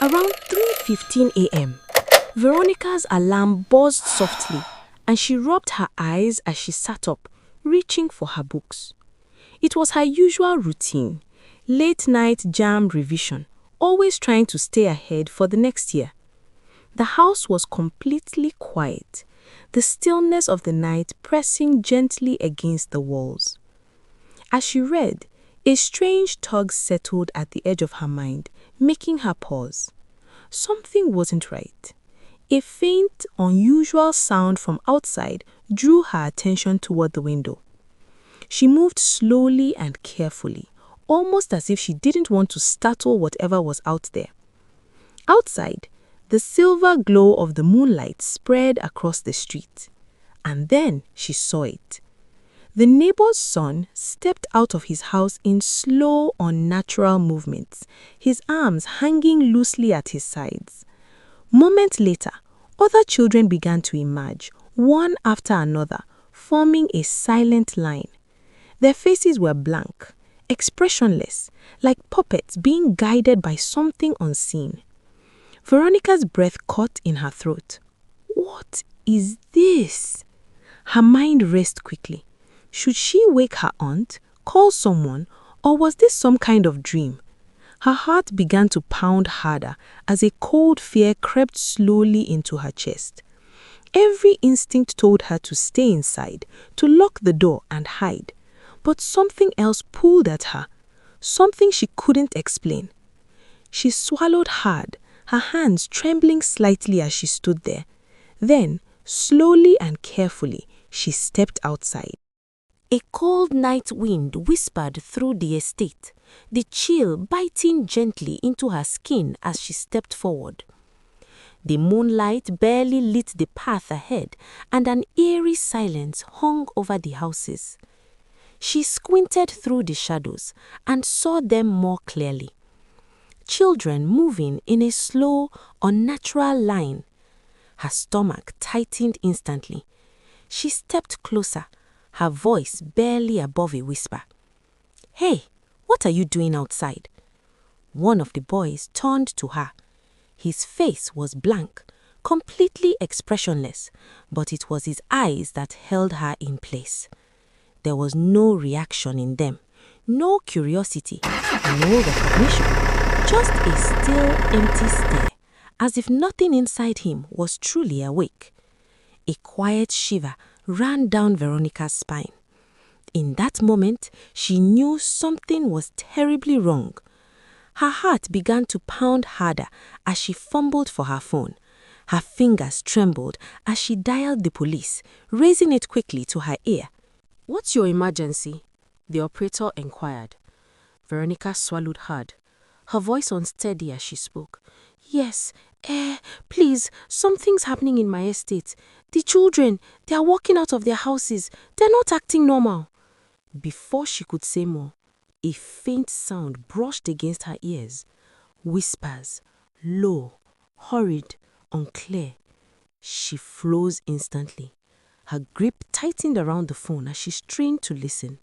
Around 3:15 a.m., Veronica's alarm buzzed softly and she rubbed her eyes as she sat up, reaching for her books. It was her usual routine, late-night jam revision, always trying to stay ahead for the next year. The house was completely quiet, the stillness of the night pressing gently against the walls. As she read, a strange tug settled at the edge of her mind, making her pause. Something wasn't right. A faint, unusual sound from outside drew her attention toward the window. She moved slowly and carefully, almost as if she didn't want to startle whatever was out there. Outside, the silver glow of the moonlight spread across the street. And then she saw it. The neighbor's son stepped out of his house in slow, unnatural movements, his arms hanging loosely at his sides. Moments later, other children began to emerge, one after another, forming a silent line. Their faces were blank, expressionless, like puppets being guided by something unseen. Veronica's breath caught in her throat. What is this? Her mind raced quickly. Should she wake her aunt, call someone, or was this some kind of dream? Her heart began to pound harder as a cold fear crept slowly into her chest. Every instinct told her to stay inside, to lock the door and hide. But something else pulled at her, something she couldn't explain. She swallowed hard, her hands trembling slightly as she stood there. Then, slowly and carefully, she stepped outside. A cold night wind whispered through the estate, the chill biting gently into her skin as she stepped forward. The moonlight barely lit the path ahead, and an eerie silence hung over the houses. She squinted through the shadows and saw them more clearly. Children moving in a slow, unnatural line. Her stomach tightened instantly. She stepped closer, her voice barely above a whisper. "Hey, what are you doing outside?" One of the boys turned to her. His face was blank, completely expressionless, but it was his eyes that held her in place. There was no reaction in them, no curiosity, no recognition, just a still, empty stare, as if nothing inside him was truly awake. A quiet shiver ran down Veronica's spine. In that moment, she knew something was terribly wrong. Her heart began to pound harder as she fumbled for her phone. Her fingers trembled as she dialed the police, raising it quickly to her ear. "What's your emergency?" the operator inquired. Veronica swallowed hard, her voice unsteady as she spoke. "Yes, please, something's happening in my estate. The children, they are walking out of their houses. They're not acting normal." Before she could say more, a faint sound brushed against her ears. Whispers, low, hurried, unclear. She froze instantly. Her grip tightened around the phone as she strained to listen.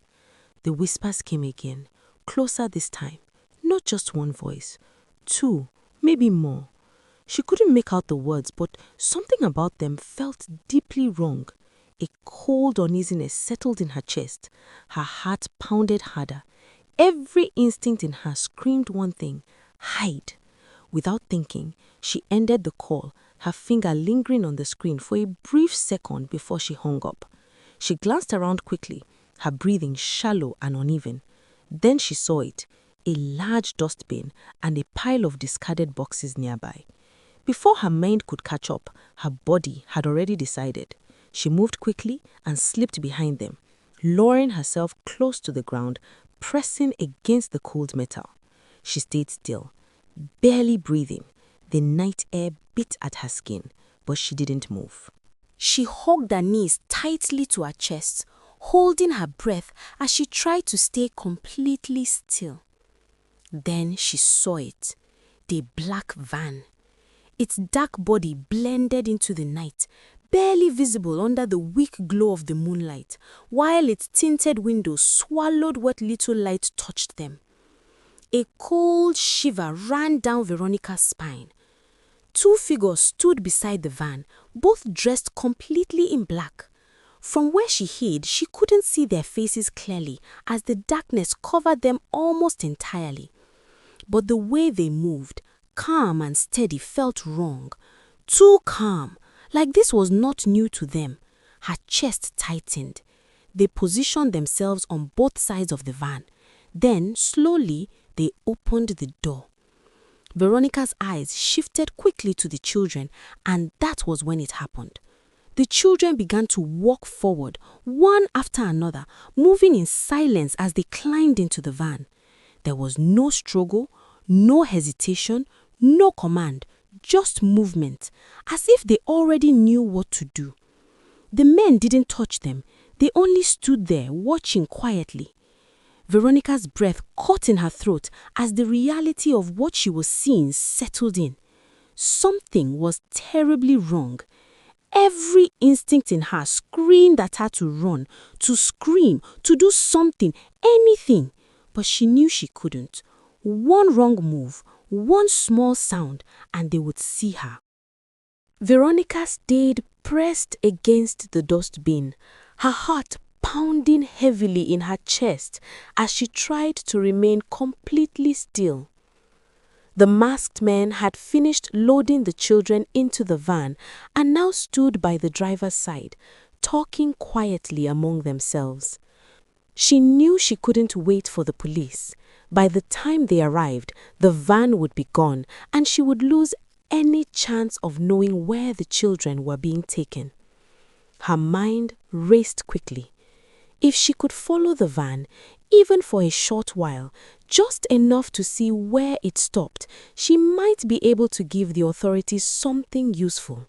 The whispers came again, closer this time. Not just one voice, two, maybe more. She couldn't make out the words, but something about them felt deeply wrong. A cold uneasiness settled in her chest. Her heart pounded harder. Every instinct in her screamed one thing: hide. Without thinking, she ended the call, her finger lingering on the screen for a brief second before she hung up. She glanced around quickly, her breathing shallow and uneven. Then she saw it, a large dustbin and a pile of discarded boxes nearby. Before her mind could catch up, her body had already decided. She moved quickly and slipped behind them, lowering herself close to the ground, pressing against the cold metal. She stayed still, barely breathing. The night air bit at her skin, but she didn't move. She hugged her knees tightly to her chest, holding her breath as she tried to stay completely still. Then she saw it, the black van. Its dark body blended into the night, barely visible under the weak glow of the moonlight, while its tinted windows swallowed what little light touched them. A cold shiver ran down Veronica's spine. Two figures stood beside the van, both dressed completely in black. From where she hid, she couldn't see their faces clearly as the darkness covered them almost entirely. But the way they moved, calm and steady, felt wrong. Too calm, like this was not new to them. Her chest tightened. They positioned themselves on both sides of the van. Then, slowly, they opened the door. Veronica's eyes shifted quickly to the children, and that was when it happened. The children began to walk forward, one after another, moving in silence as they climbed into the van. There was no struggle, no hesitation, no command, just movement, as if they already knew what to do. The men didn't touch them, they only stood there watching quietly. Veronica's breath caught in her throat as the reality of what she was seeing settled in. Something was terribly wrong. Every instinct in her screamed at her to run, to scream, to do something, anything. But she knew she couldn't. One wrong move, one small sound, and they would see her. Veronica stayed pressed against the dustbin, her heart pounding heavily in her chest as she tried to remain completely still. The masked men had finished loading the children into the van and now stood by the driver's side, talking quietly among themselves. She knew she couldn't wait for the police. By the time they arrived, the van would be gone and she would lose any chance of knowing where the children were being taken. Her mind raced quickly. If she could follow the van, even for a short while, just enough to see where it stopped, she might be able to give the authorities something useful.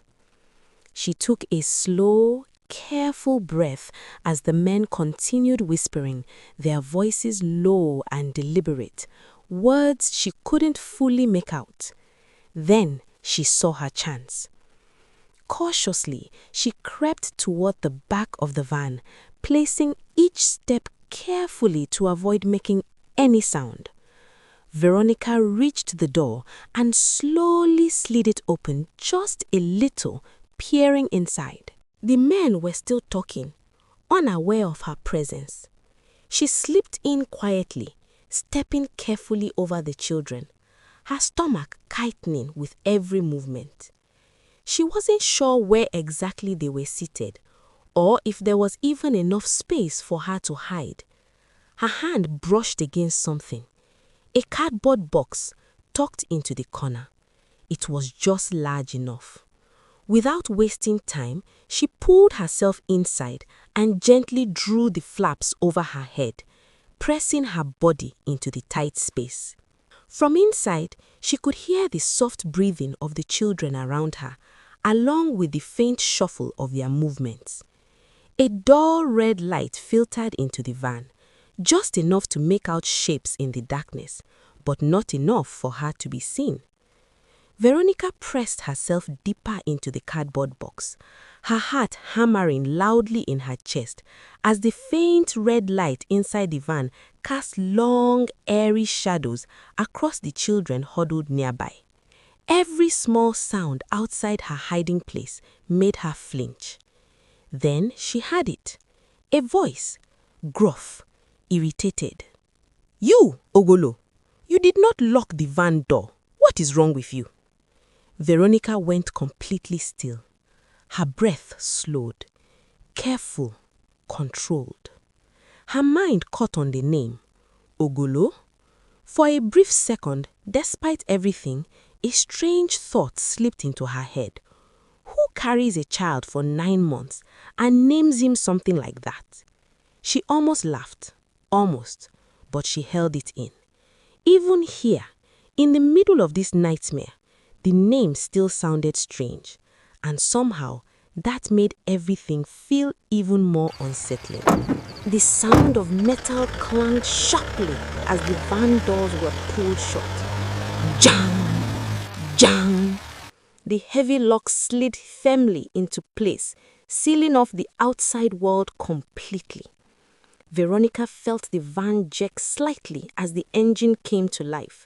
She took a slow, careful breath as the men continued whispering, their voices low and deliberate, words she couldn't fully make out. Then she saw her chance. Cautiously, she crept toward the back of the van, placing each step carefully to avoid making any sound. Veronica reached the door and slowly slid it open just a little, peering inside. The men were still talking, unaware of her presence. She slipped in quietly, stepping carefully over the children, her stomach tightening with every movement. She wasn't sure where exactly they were seated, or if there was even enough space for her to hide. Her hand brushed against something, a cardboard box tucked into the corner. It was just large enough. Without wasting time, she pulled herself inside and gently drew the flaps over her head, pressing her body into the tight space. From inside, she could hear the soft breathing of the children around her, along with the faint shuffle of their movements. A dull red light filtered into the van, just enough to make out shapes in the darkness, but not enough for her to be seen. Veronica pressed herself deeper into the cardboard box, her heart hammering loudly in her chest as the faint red light inside the van cast long, airy shadows across the children huddled nearby. Every small sound outside her hiding place made her flinch. Then she heard it, a voice, gruff, irritated. "You, Ogolo, you did not lock the van door. What is wrong with you?" Veronica went completely still. Her breath slowed, careful, controlled. Her mind caught on the name, Ogolo. For a brief second, despite everything, a strange thought slipped into her head. Who carries a child for 9 months and names him something like that? She almost laughed, but she held it in. Even here, in the middle of this nightmare, the name still sounded strange, and somehow that made everything feel even more unsettling. The sound of metal clanged sharply as the van doors were pulled shut. Jang! Jang! The heavy lock slid firmly into place, sealing off the outside world completely. Veronica felt the van jerk slightly as the engine came to life.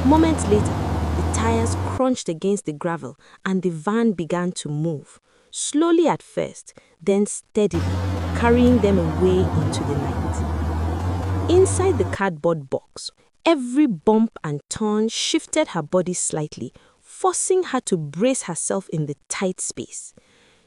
Moments later, the tires crunched against the gravel and the van began to move, slowly at first, then steadily, carrying them away into the night. Inside the cardboard box, every bump and turn shifted her body slightly, forcing her to brace herself in the tight space.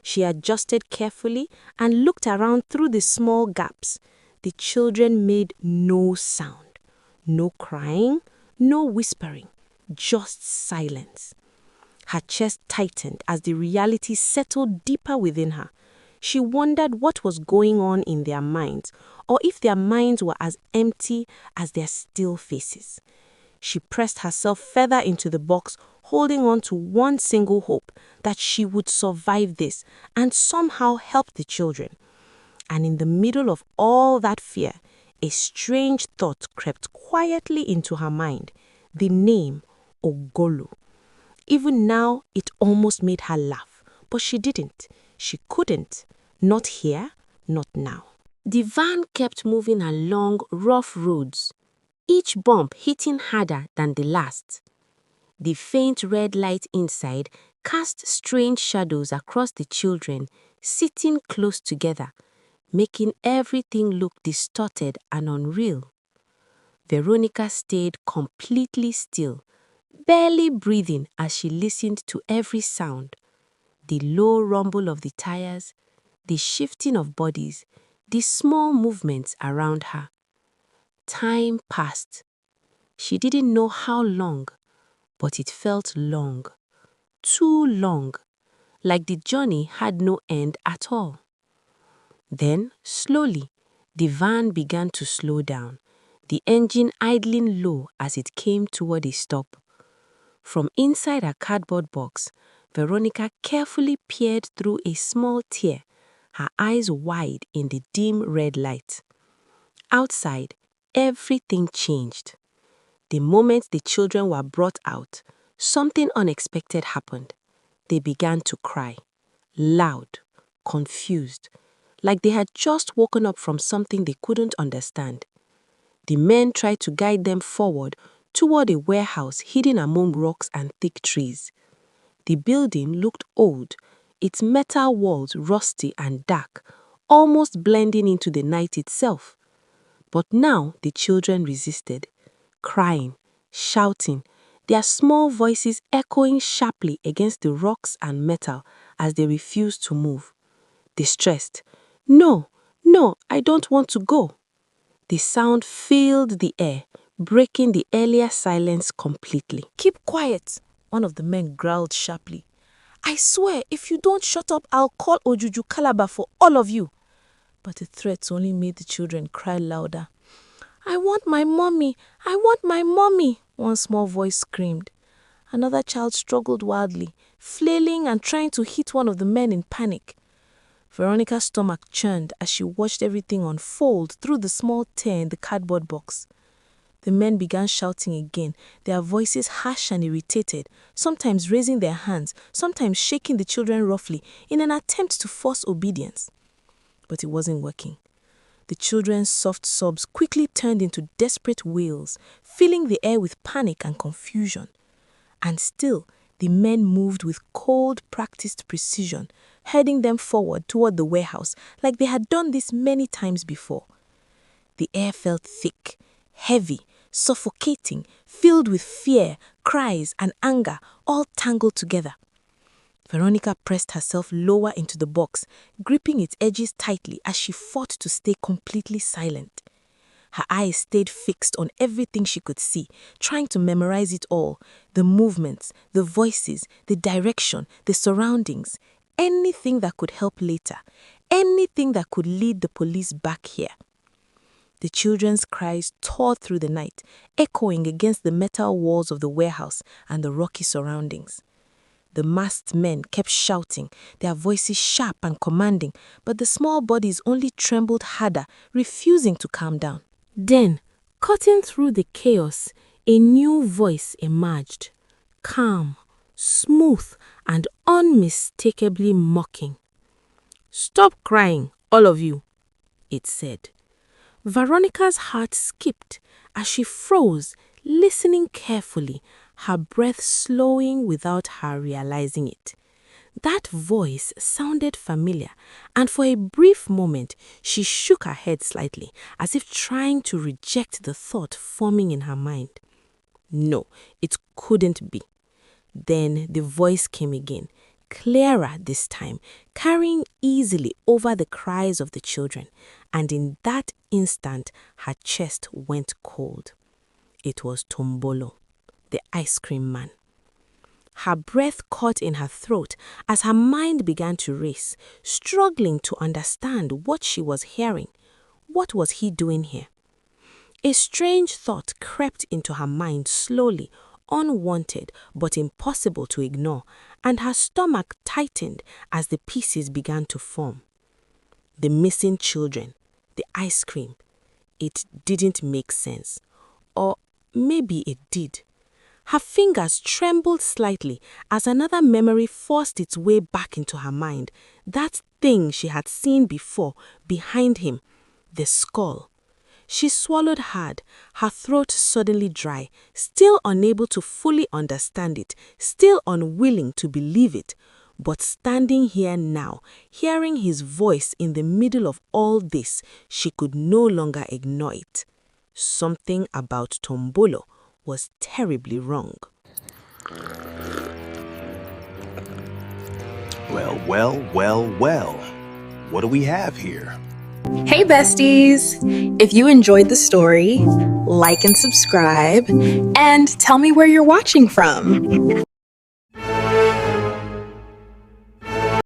She adjusted carefully and looked around through the small gaps. The children made no sound. No crying, no whispering, just silence. Her chest tightened as the reality settled deeper within her. She wondered what was going on in their minds, or if their minds were as empty as their still faces. She pressed herself further into the box, holding on to one single hope, that she would survive this and somehow help the children. And in the middle of all that fear, a strange thought crept quietly into her mind: the name Ogolo. Even now, it almost made her laugh, but she didn't. She couldn't. Not here, not now. The van kept moving along rough roads, each bump hitting harder than the last. The faint red light inside cast strange shadows across the children sitting close together, making everything look distorted and unreal. Veronica stayed completely still, barely breathing as she listened to every sound: the low rumble of the tires, the shifting of bodies, the small movements around her. Time passed. She didn't know how long, but it felt long, too long, like the journey had no end at all. Then, slowly, the van began to slow down, the engine idling low as it came toward a stop. From inside her cardboard box, Veronica carefully peered through a small tear, her eyes wide in the dim red light. Outside, everything changed. The moment the children were brought out, something unexpected happened. They began to cry, loud, confused, like they had just woken up from something they couldn't understand. The men tried to guide them forward toward a warehouse hidden among rocks and thick trees. The building looked old, its metal walls rusty and dark, almost blending into the night itself. But now the children resisted, crying, shouting, their small voices echoing sharply against the rocks and metal as they refused to move. Distressed, "No, no, I don't want to go." The sound filled the air, breaking the earlier silence completely. "Keep quiet," one of the men growled sharply. "I swear, if you don't shut up, I'll call Ojuju Calabar for all of you." But the threats only made the children cry louder. "I want my mommy! I want my mommy!" one small voice screamed. Another child struggled wildly, flailing and trying to hit one of the men in panic. Veronica's stomach churned as she watched everything unfold through the small tear in the cardboard box. The men began shouting again, their voices harsh and irritated, sometimes raising their hands, sometimes shaking the children roughly in an attempt to force obedience. But it wasn't working. The children's soft sobs quickly turned into desperate wails, filling the air with panic and confusion. And still, the men moved with cold, practiced precision, heading them forward toward the warehouse like they had done this many times before. The air felt thick, heavy, suffocating, filled with fear, cries, and anger, all tangled together. Veronica pressed herself lower into the box, gripping its edges tightly as she fought to stay completely silent. Her eyes stayed fixed on everything she could see, trying to memorize it all: the movements, the voices, the direction, the surroundings, anything that could help later, anything that could lead the police back here. The children's cries tore through the night, echoing against the metal walls of the warehouse and the rocky surroundings. The masked men kept shouting, their voices sharp and commanding, but the small bodies only trembled harder, refusing to calm down. Then, cutting through the chaos, a new voice emerged, calm, smooth, and unmistakably mocking. "Stop crying, all of you," it said. Veronica's heart skipped as she froze, listening carefully, her breath slowing without her realizing it. That voice sounded familiar, and for a brief moment she shook her head slightly, as if trying to reject the thought forming in her mind. No, it couldn't be. Then the voice came again, clearer this time, carrying easily over the cries of the children, and in that instant her chest went cold. It was Tombolo, the ice cream man. Her breath caught in her throat as her mind began to race, struggling to understand what she was hearing. What was he doing here? A strange thought crept into her mind slowly, unwanted but impossible to ignore, and her stomach tightened as the pieces began to form. The missing children, the ice cream. It didn't make sense. Or maybe it did. Her fingers trembled slightly as another memory forced its way back into her mind. That thing she had seen before, behind him, the skull. She swallowed hard, her throat suddenly dry, still unable to fully understand it, still unwilling to believe it. But standing here now, hearing his voice in the middle of all this, she could no longer ignore it. Something about Tombolo was terribly wrong. Well. What do we have here? Hey besties! If you enjoyed the story, like and subscribe, and tell me where you're watching from.